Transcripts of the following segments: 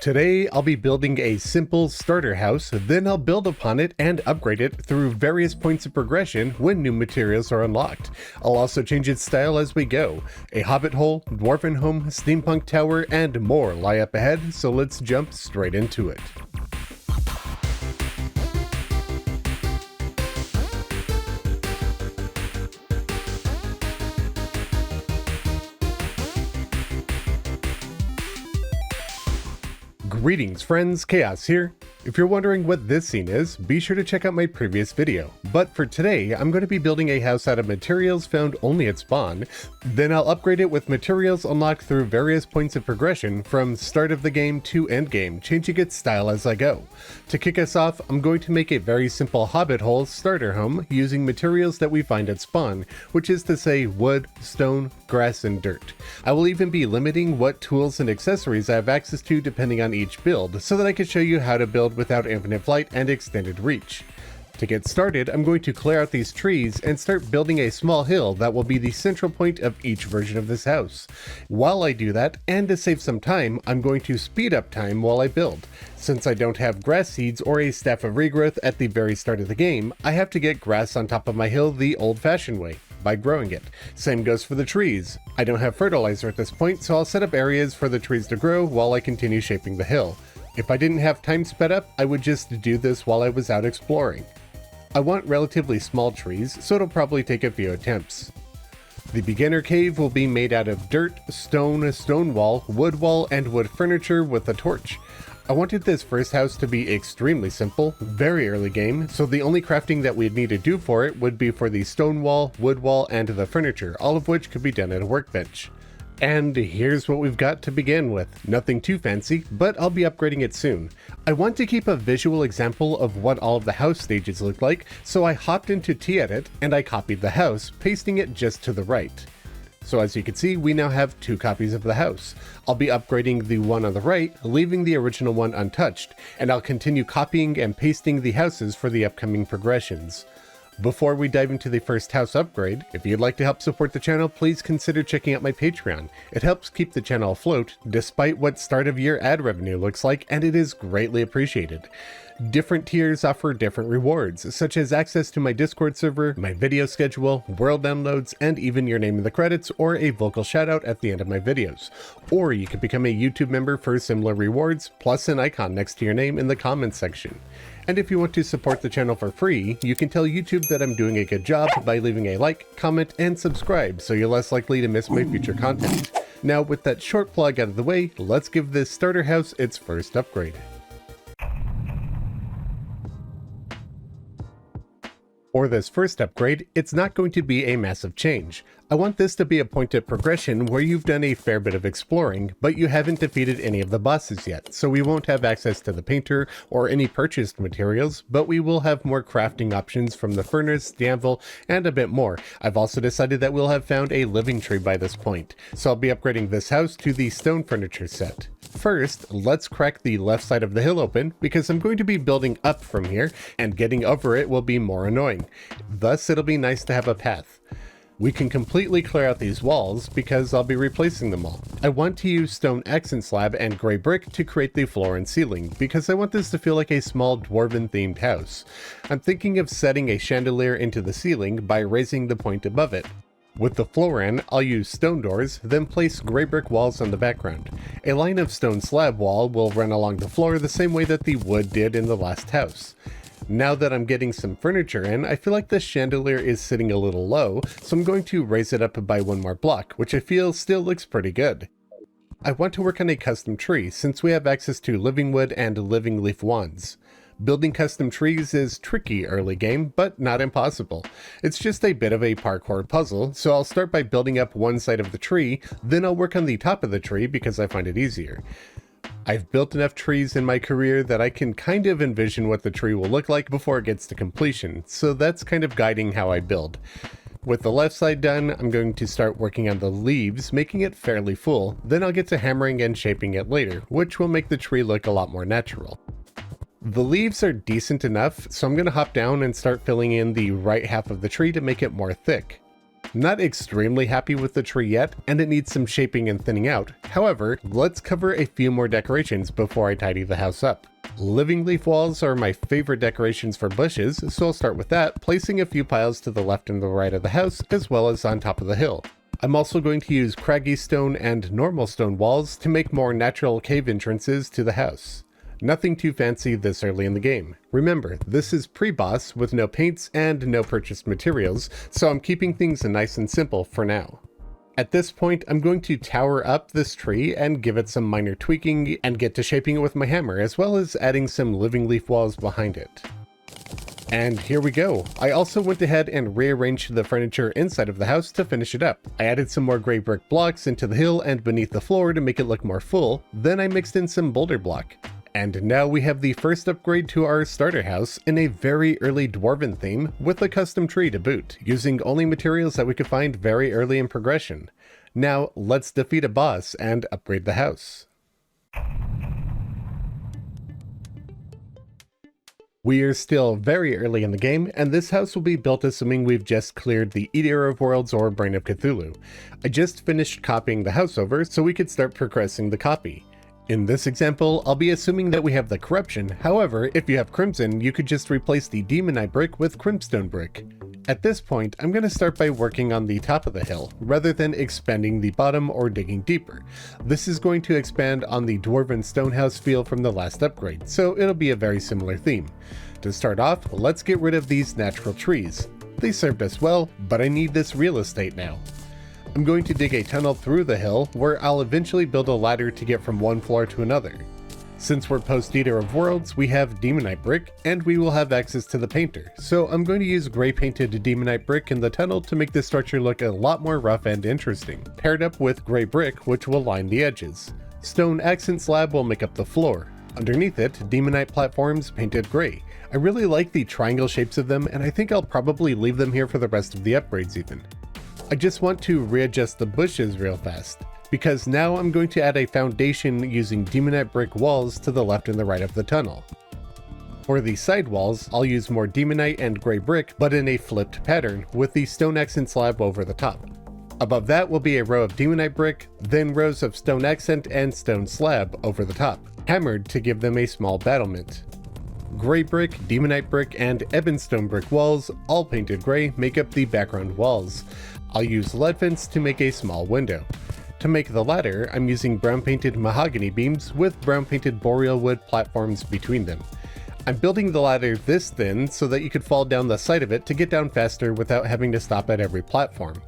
Today, I'll be building a simple starter house, then I'll build upon it and upgrade it through various points of progression when new materials are unlocked. I'll also change its style as we go. A hobbit hole, dwarven home, steampunk tower, and more lie up ahead, so let's jump straight into it. Greetings friends, Khaios here. If you're wondering what this scene is, be sure to check out my previous video. But for today, I'm going to be building a house out of materials found only at spawn, then I'll upgrade it with materials unlocked through various points of progression from start of the game to endgame, changing its style as I go. To kick us off, I'm going to make a very simple hobbit hole starter home using materials that we find at spawn, which is to say wood, stone, grass, and dirt. I will even be limiting what tools and accessories I have access to depending on each build, so that I can show you how to build without infinite flight and extended reach. To get started, I'm going to clear out these trees and start building a small hill that will be the central point of each version of this house. While I do that, and to save some time, I'm going to speed up time while I build. Since I don't have grass seeds or a staff of regrowth at the very start of the game, I have to get grass on top of my hill the old-fashioned way, by growing it. Same goes for the trees. I don't have fertilizer at this point, so I'll set up areas for the trees to grow while I continue shaping the hill. If I didn't have time sped up, I would just do this while I was out exploring. I want relatively small trees, so it'll probably take a few attempts. The beginner cave will be made out of dirt, stone wall, wood wall, and wood furniture with a torch. I wanted this first house to be extremely simple, very early game, so the only crafting that we'd need to do for it would be for the stone wall, wood wall, and the furniture, all of which could be done at a workbench. And here's what we've got to begin with. Nothing too fancy, but I'll be upgrading it soon. I want to keep a visual example of what all of the house stages look like, so I hopped into T-Edit and I copied the house, pasting it just to the right. So as you can see, we now have two copies of the house. I'll be upgrading the one on the right, leaving the original one untouched, and I'll continue copying and pasting the houses for the upcoming progressions. Before we dive into the first house upgrade, if you'd like to help support the channel, please consider checking out my Patreon. It helps keep the channel afloat, despite what start of year ad revenue looks like, and it is greatly appreciated. Different tiers offer different rewards, such as access to my Discord server, my video schedule, world downloads, and even your name in the credits or a vocal shoutout at the end of my videos. Or you can become a YouTube member for similar rewards, plus an icon next to your name in the comments section. And if you want to support the channel for free, you can tell YouTube that I'm doing a good job by leaving a like, comment, and subscribe so you're less likely to miss my future content. Now with that short plug out of the way, let's give this starter house its first upgrade. For this first upgrade, it's not going to be a massive change. I want this to be a point of progression where you've done a fair bit of exploring, but you haven't defeated any of the bosses yet, so we won't have access to the painter or any purchased materials, but we will have more crafting options from the furnace, the anvil, and a bit more. I've also decided that we'll have found a living tree by this point, so I'll be upgrading this house to the stone furniture set. First, let's crack the left side of the hill open, because I'm going to be building up from here, and getting over it will be more annoying. Thus, it'll be nice to have a path. We can completely clear out these walls, because I'll be replacing them all. I want to use stone accent slab and gray brick to create the floor and ceiling, because I want this to feel like a small dwarven themed house. I'm thinking of setting a chandelier into the ceiling by raising the point above it. With the floor in, I'll use stone doors, then place gray brick walls on the background. A line of stone slab wall will run along the floor the same way that the wood did in the last house. Now that I'm getting some furniture in, I feel like this chandelier is sitting a little low, so I'm going to raise it up by one more block, which I feel still looks pretty good. I want to work on a custom tree since we have access to living wood and living leaf wands. Building custom trees is tricky early game, but not impossible. It's just a bit of a parkour puzzle, so I'll start by building up one side of the tree, then I'll work on the top of the tree because I find it easier. I've built enough trees in my career that I can kind of envision what the tree will look like before it gets to completion, so that's kind of guiding how I build. With the left side done, I'm going to start working on the leaves, making it fairly full, then I'll get to hammering and shaping it later, which will make the tree look a lot more natural. The leaves are decent enough, so I'm going to hop down and start filling in the right half of the tree to make it more thick. Not extremely happy with the tree yet, and it needs some shaping and thinning out. However, let's cover a few more decorations before I tidy the house up. Living leaf walls are my favorite decorations for bushes, so I'll start with that, placing a few piles to the left and the right of the house, as well as on top of the hill. I'm also going to use craggy stone and normal stone walls to make more natural cave entrances to the house. Nothing too fancy this early in the game. Remember, this is pre-boss with no paints and no purchased materials, so I'm keeping things nice and simple for now. At this point, I'm going to tower up this tree and give it some minor tweaking and get to shaping it with my hammer, as well as adding some living leaf walls behind it. And here we go. I also went ahead and rearranged the furniture inside of the house to finish it up. I added some more gray brick blocks into the hill and beneath the floor to make it look more full, then I mixed in some boulder block. And now we have the first upgrade to our starter house in a very early dwarven theme with a custom tree to boot, using only materials that we could find very early in progression. Now let's defeat a boss and upgrade the house. We are still very early in the game, and this house will be built assuming we've just cleared the Eater of Worlds or Brain of Cthulhu. I just finished copying the house over so we could start progressing the copy. In this example, I'll be assuming that we have the corruption. However, if you have crimson, you could just replace the demonite brick with crimstone brick. At this point, I'm going to start by working on the top of the hill, rather than expanding the bottom or digging deeper. This is going to expand on the dwarven stonehouse feel from the last upgrade, so it'll be a very similar theme. To start off, let's get rid of these natural trees. They served us well, but I need this real estate now. I'm going to dig a tunnel through the hill where I'll eventually build a ladder to get from one floor to another. Since we're post-Eater of Worlds, we have demonite brick, and we will have access to the painter, so I'm going to use gray painted demonite brick in the tunnel to make this structure look a lot more rough and interesting, paired up with gray brick which will line the edges. Stone accent slab will make up the floor. Underneath it, demonite platforms painted gray. I really like the triangle shapes of them, and I think I'll probably leave them here for the rest of the upgrades even. I just want to readjust the bushes real fast, because now I'm going to add a foundation using demonite brick walls to the left and the right of the tunnel. For the side walls, I'll use more demonite and gray brick, but in a flipped pattern, with the stone accent slab over the top. Above that will be a row of demonite brick, then rows of stone accent and stone slab over the top, hammered to give them a small battlement. Gray brick, demonite brick, and ebonstone brick walls, all painted gray, make up the background walls. I'll use lead fence to make a small window. To make the ladder, I'm using brown painted mahogany beams with brown painted boreal wood platforms between them. I'm building the ladder this thin so that you could fall down the side of it to get down faster without having to stop at every platform.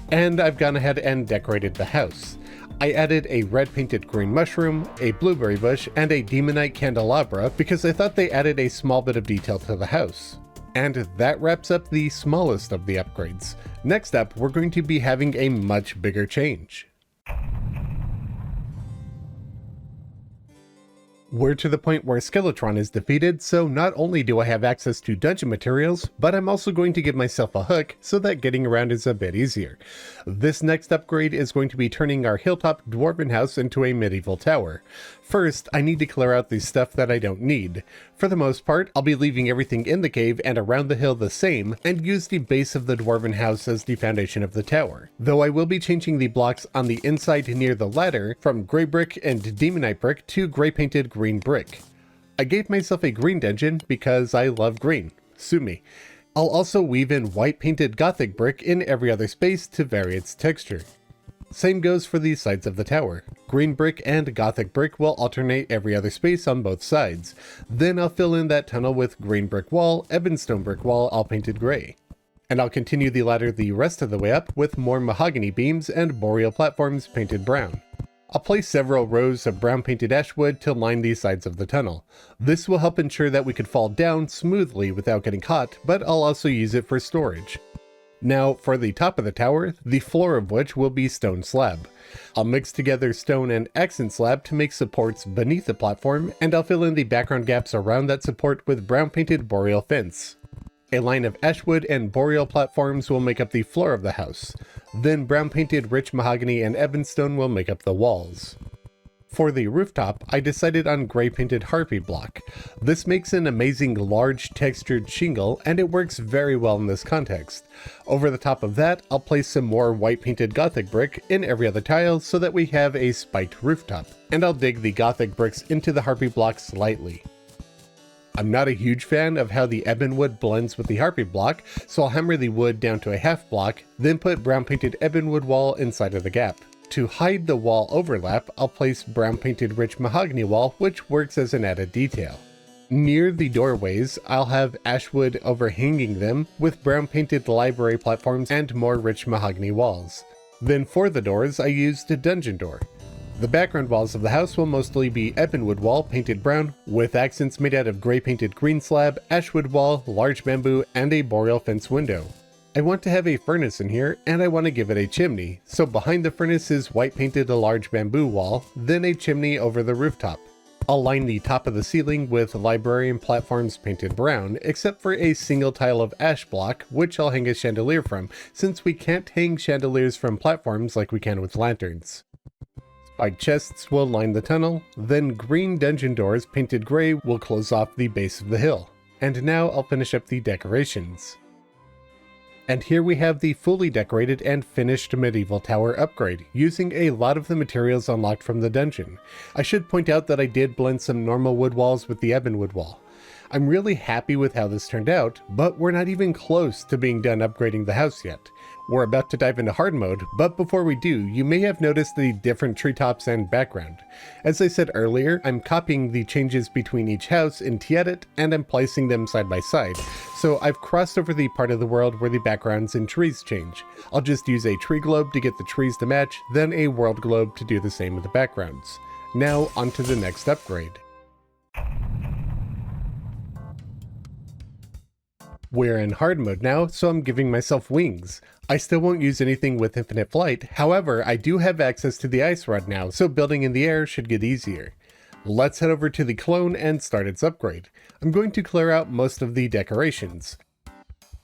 And I've gone ahead and decorated the house. I added a red painted green mushroom, a blueberry bush, and a demonite candelabra because I thought they added a small bit of detail to the house. And that wraps up the smallest of the upgrades. Next up, we're going to be having a much bigger change. We're to the point where Skeletron is defeated, so not only do I have access to dungeon materials, but I'm also going to give myself a hook so that getting around is a bit easier. This next upgrade is going to be turning our hilltop dwarven house into a medieval tower. First, I need to clear out the stuff that I don't need. For the most part, I'll be leaving everything in the cave and around the hill the same, and use the base of the dwarven house as the foundation of the tower. Though I will be changing the blocks on the inside near the ladder from gray brick and demonite brick to gray painted green brick. I gave myself a green dungeon because I love green. Sue me. I'll also weave in white painted gothic brick in every other space to vary its texture. Same goes for the sides of the tower. Green brick and gothic brick will alternate every other space on both sides. Then I'll fill in that tunnel with green brick wall, ebonstone brick wall all painted gray. And I'll continue the ladder the rest of the way up with more mahogany beams and boreal platforms painted brown. I'll place several rows of brown painted ash wood to line the sides of the tunnel. This will help ensure that we could fall down smoothly without getting caught, but I'll also use it for storage. Now for the top of the tower, the floor of which will be stone slab. I'll mix together stone and accent slab to make supports beneath the platform, and I'll fill in the background gaps around that support with brown painted boreal fence. A line of ashwood and boreal platforms will make up the floor of the house. Then brown painted rich mahogany and ebonstone will make up the walls. For the rooftop, I decided on gray painted harpy block. This makes an amazing large textured shingle and it works very well in this context. Over the top of that, I'll place some more white painted gothic brick in every other tile so that we have a spiked rooftop. And I'll dig the gothic bricks into the harpy block slightly. I'm not a huge fan of how the ebon wood blends with the harpy block, so I'll hammer the wood down to a half block, then put brown painted ebon wood wall inside of the gap. To hide the wall overlap, I'll place brown painted rich mahogany wall, which works as an added detail. Near the doorways, I'll have ash wood overhanging them with brown painted library platforms and more rich mahogany walls. Then for the doors, I used a dungeon door. The background walls of the house will mostly be ebon wood wall painted brown, with accents made out of gray painted green slab, ash wood wall, large bamboo, and a boreal fence window. I want to have a furnace in here, and I want to give it a chimney, so behind the furnace is white painted a large bamboo wall, then a chimney over the rooftop. I'll line the top of the ceiling with librarian platforms painted brown, except for a single tile of ash block, which I'll hang a chandelier from, since we can't hang chandeliers from platforms like we can with lanterns. Spiked chests will line the tunnel, then green dungeon doors painted gray will close off the base of the hill. And now I'll finish up the decorations. And here we have the fully decorated and finished medieval tower upgrade, using a lot of the materials unlocked from the dungeon. I should point out that I did blend some normal wood walls with the ebon wood wall. I'm really happy with how this turned out, but we're not even close to being done upgrading the house yet. We're about to dive into hard mode, but before we do, you may have noticed the different treetops and background. As I said earlier, I'm copying the changes between each house in T-Edit, and I'm placing them side by side. So I've crossed over the part of the world where the backgrounds and trees change. I'll just use a tree globe to get the trees to match, then a world globe to do the same with the backgrounds. Now on to the next upgrade. We're in hard mode now, so I'm giving myself wings. I still won't use anything with infinite flight, however I do have access to the ice rod now, so building in the air should get easier. Let's head over to the clone and start its upgrade. I'm going to clear out most of the decorations.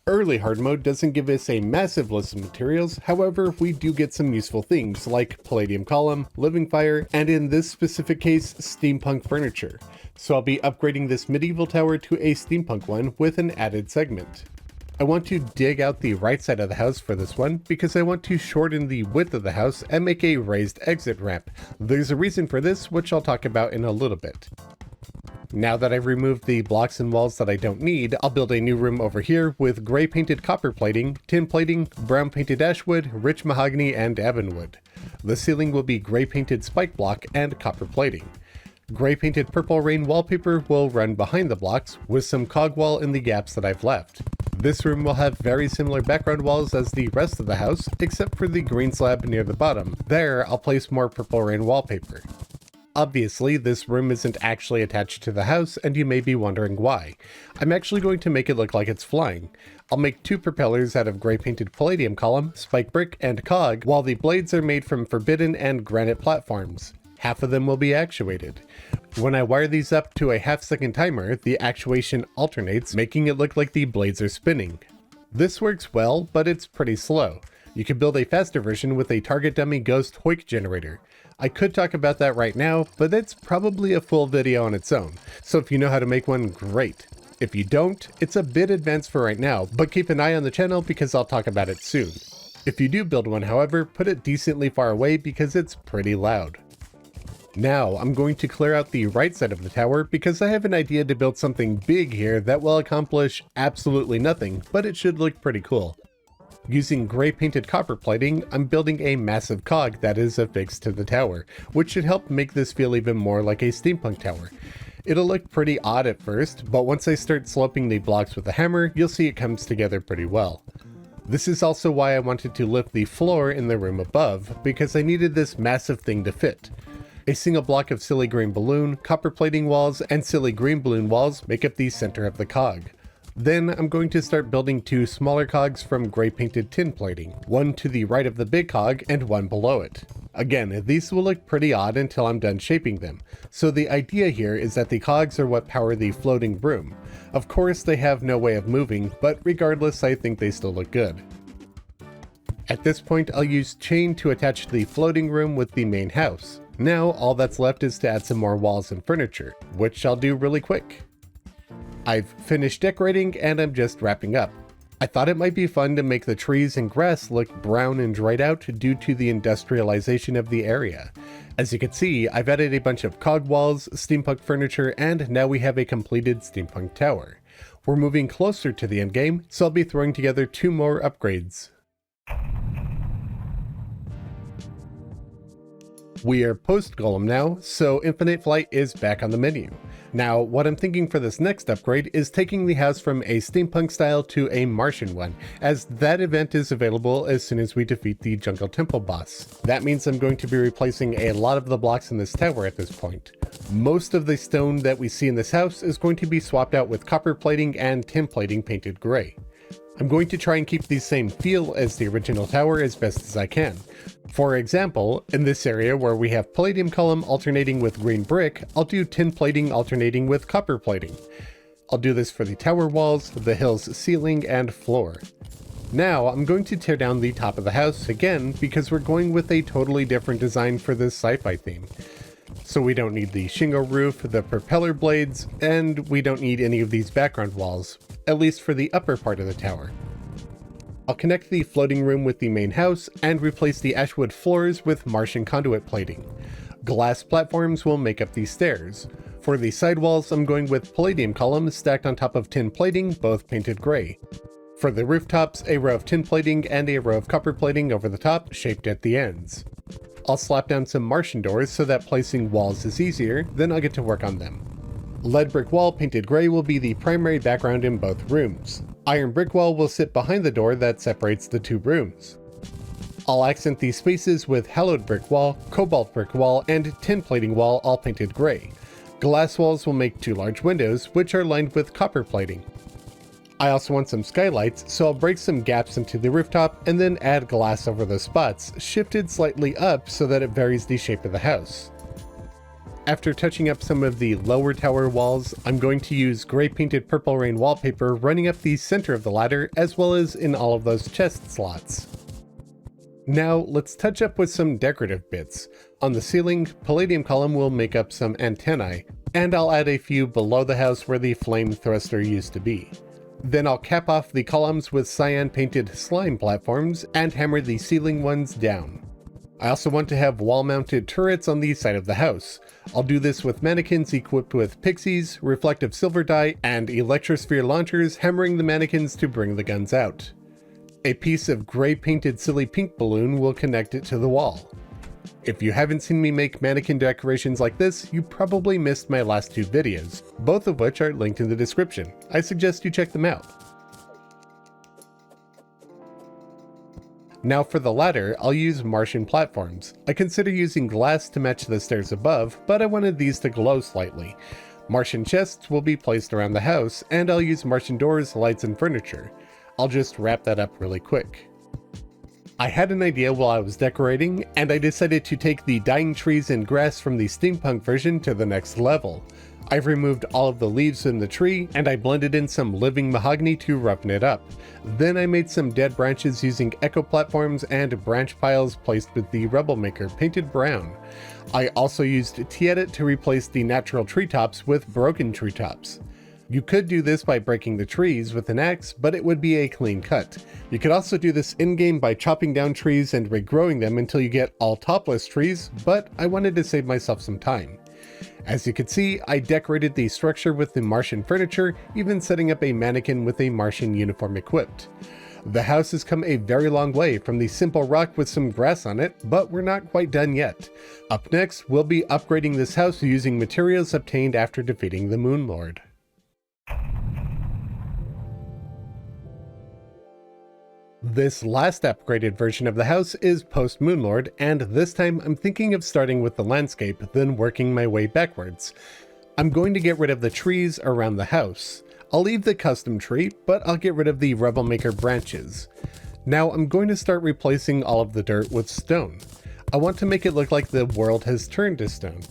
Early hard mode doesn't give us a massive list of materials, however we do get some useful things like palladium column, living fire, and in this specific case, steampunk furniture. So I'll be upgrading this medieval tower to a steampunk one with an added segment. I want to dig out the right side of the house for this one because I want to shorten the width of the house and make a raised exit ramp. There's a reason for this, which I'll talk about in a little bit. Now that I've removed the blocks and walls that I don't need, I'll build a new room over here with gray painted copper plating, tin plating, brown painted ash wood, rich mahogany, and ebon wood. The ceiling will be gray painted spike block and copper plating. Gray painted purple rain wallpaper will run behind the blocks with some cog wall in the gaps that I've left. This room will have very similar background walls as the rest of the house, except for the green slab near the bottom. There, I'll place more purple rain wallpaper. Obviously, this room isn't actually attached to the house, and you may be wondering why. I'm actually going to make it look like it's flying. I'll make two propellers out of gray painted palladium column, spike brick, and cog, while the blades are made from forbidden and granite platforms. Half of them will be actuated. When I wire these up to a half-second timer, the actuation alternates, making it look like the blades are spinning. This works well, but it's pretty slow. You can build a faster version with a target dummy ghost hoik generator. I could talk about that right now, but it's probably a full video on its own, so if you know how to make one, great. If you don't, it's a bit advanced for right now, but keep an eye on the channel because I'll talk about it soon. If you do build one, however, put it decently far away because it's pretty loud. Now, I'm going to clear out the right side of the tower because I have an idea to build something big here that will accomplish absolutely nothing, but it should look pretty cool. Using gray painted copper plating, I'm building a massive cog that is affixed to the tower, which should help make this feel even more like a steampunk tower. It'll look pretty odd at first, but once I start sloping the blocks with a hammer, you'll see it comes together pretty well. This is also why I wanted to lift the floor in the room above, because I needed this massive thing to fit. A single block of silly green balloon, copper plating walls, and silly green balloon walls make up the center of the cog. Then I'm going to start building two smaller cogs from gray painted tin plating, one to the right of the big cog and one below it. Again, these will look pretty odd until I'm done shaping them, so the idea here is that the cogs are what power the floating room. Of course they have no way of moving, but regardless I think they still look good. At this point I'll use chain to attach the floating room with the main house. Now all that's left is to add some more walls and furniture, which I'll do really quick. I've finished decorating and I'm just wrapping up. I thought it might be fun to make the trees and grass look brown and dried out due to the industrialization of the area. As you can see, I've added a bunch of cog walls, steampunk furniture, and now we have a completed steampunk tower. We're moving closer to the endgame, so I'll be throwing together 2 more upgrades. We are post-golem now, so infinite flight is back on the menu. Now, what I'm thinking for this next upgrade is taking the house from a steampunk style to a Martian one, as that event is available as soon as we defeat the jungle temple boss. That means I'm going to be replacing a lot of the blocks in this tower at this point. Most of the stone that we see in this house is going to be swapped out with copper plating and tin plating painted gray. I'm going to try and keep the same feel as the original tower as best as I can. For example, in this area where we have palladium column alternating with green brick, I'll do tin plating alternating with copper plating. I'll do this for the tower walls, the hill's ceiling, and floor. Now I'm going to tear down the top of the house again because we're going with a totally different design for this sci-fi theme. So we don't need the shingle roof, the propeller blades, and we don't need any of these background walls, at least for the upper part of the tower. I'll connect the floating room with the main house and replace the ashwood floors with Martian conduit plating. Glass platforms will make up the stairs. For the sidewalls, I'm going with palladium columns stacked on top of tin plating, both painted gray. For the rooftops, a row of tin plating and a row of copper plating over the top, shaped at the ends. I'll slap down some Martian doors so that placing walls is easier, then I'll get to work on them. Lead brick wall painted gray will be the primary background in both rooms. Iron brick wall will sit behind the door that separates the 2 rooms. I'll accent these spaces with hallowed brick wall, cobalt brick wall, and tin plating wall all painted gray. Glass walls will make 2 large windows, which are lined with copper plating. I also want some skylights, so I'll break some gaps into the rooftop and then add glass over those spots, shifted slightly up so that it varies the shape of the house. After touching up some of the lower tower walls, I'm going to use gray painted purple rain wallpaper running up the center of the ladder as well as in all of those chest slots. Now let's touch up with some decorative bits. On the ceiling, palladium column will make up some antennae, and I'll add a few below the house where the flame thruster used to be. Then I'll cap off the columns with cyan painted slime platforms and hammer the ceiling ones down. I also want to have wall-mounted turrets on the side of the house. I'll do this with mannequins equipped with pixies, reflective silver dye, and electrosphere launchers hammering the mannequins to bring the guns out. A piece of gray painted silly pink balloon will connect it to the wall. If you haven't seen me make mannequin decorations like this, you probably missed my last 2 videos, both of which are linked in the description. I suggest you check them out. Now for the ladder, I'll use Martian platforms. I consider using glass to match the stairs above, but I wanted these to glow slightly. Martian chests will be placed around the house, and I'll use Martian doors, lights, and furniture. I'll just wrap that up really quick. I had an idea while I was decorating, and I decided to take the dying trees and grass from the steampunk version to the next level. I've removed all of the leaves in the tree, and I blended in some living mahogany to roughen it up. Then I made some dead branches using echo platforms and branch piles placed with the Rebel Maker painted brown. I also used T-Edit to replace the natural treetops with broken treetops. You could do this by breaking the trees with an axe, but it would be a clean cut. You could also do this in-game by chopping down trees and regrowing them until you get all topless trees, but I wanted to save myself some time. As you can see, I decorated the structure with the Martian furniture, even setting up a mannequin with a Martian uniform equipped. The house has come a very long way from the simple rock with some grass on it, but we're not quite done yet. Up next, we'll be upgrading this house using materials obtained after defeating the moonlord. This last upgraded version of the house is post-moonlord, and this time I'm thinking of starting with the landscape, then working my way backwards. I'm going to get rid of the trees around the house. I'll leave the custom tree, but I'll get rid of the Rebel Maker branches. Now I'm going to start replacing all of the dirt with stone. I want to make it look like the world has turned to stone.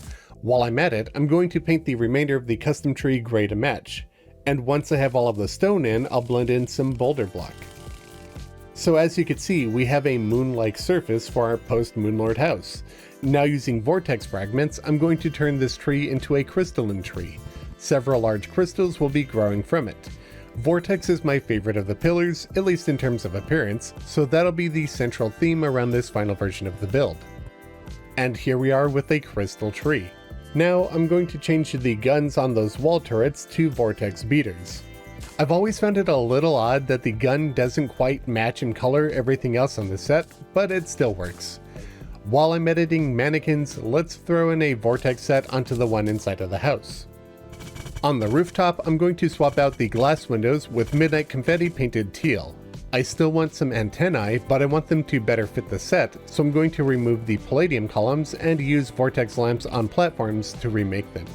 While I'm at it, I'm going to paint the remainder of the custom tree gray to match. And once I have all of the stone in, I'll blend in some boulder block. So as you can see, we have a moon-like surface for our post-moonlord house. Now using vortex fragments, I'm going to turn this tree into a crystalline tree. Several large crystals will be growing from it. Vortex is my favorite of the pillars, at least in terms of appearance, so that'll be the central theme around this final version of the build. And here we are with a crystal tree. Now I'm going to change the guns on those wall turrets to vortex beaters. I've always found it a little odd that the gun doesn't quite match in color everything else on the set, but it still works. While I'm editing mannequins, let's throw in a vortex set onto the one inside of the house. On the rooftop, I'm going to swap out the glass windows with midnight confetti painted teal. I still want some antennae, but I want them to better fit the set, so I'm going to remove the palladium columns and use vortex lamps on platforms to remake them.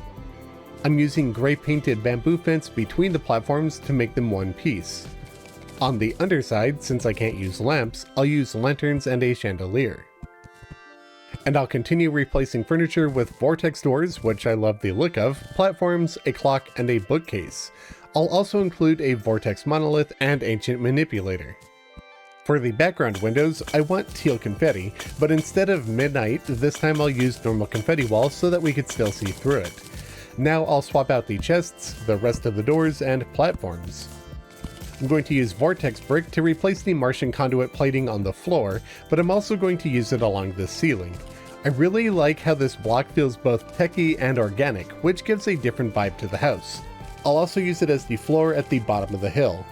I'm using gray painted bamboo fence between the platforms to make them one piece. On the underside, since I can't use lamps, I'll use lanterns and a chandelier. And I'll continue replacing furniture with vortex doors, which I love the look of, platforms, a clock, and a bookcase. I'll also include a vortex monolith and ancient manipulator. For the background windows, I want teal confetti, but instead of midnight, this time I'll use normal confetti walls so that we could still see through it. Now I'll swap out the chests, the rest of the doors, and platforms. I'm going to use vortex brick to replace the Martian conduit plating on the floor, but I'm also going to use it along the ceiling. I really like how this block feels both techy and organic, which gives a different vibe to the house. I'll also use it as the floor at the bottom of the hill.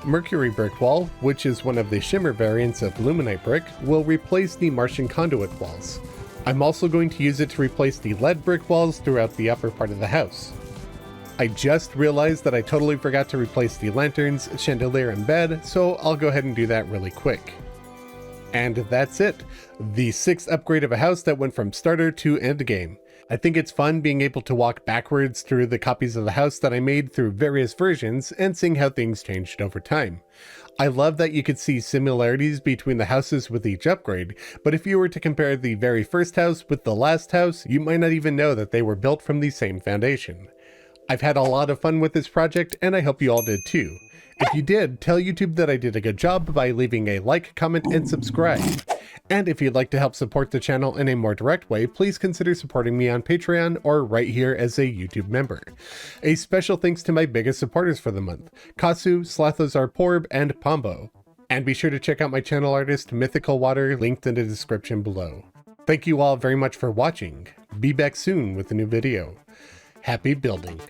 Mercury brick wall, which is one of the shimmer variants of luminite brick, will replace the Martian conduit walls. I'm also going to use it to replace the lead brick walls throughout the upper part of the house. I just realized that I totally forgot to replace the lanterns, chandelier, and bed, so I'll go ahead and do that really quick. And that's it, the 6th upgrade of a house that went from starter to endgame. I think it's fun being able to walk backwards through the copies of the house that I made through various versions and seeing how things changed over time. I love that you could see similarities between the houses with each upgrade, but if you were to compare the very first house with the last house, you might not even know that they were built from the same foundation. I've had a lot of fun with this project, and I hope you all did too. If you did, tell YouTube that I did a good job by leaving a like, comment, and subscribe. And if you'd like to help support the channel in a more direct way, please consider supporting me on Patreon or right here as a YouTube member. A special thanks to my biggest supporters for the month, Kasu, Slathozar Porb, and Pombo. And be sure to check out my channel artist MythicalWater, linked in the description below. Thank you all very much for watching. Be back soon with a new video. Happy building.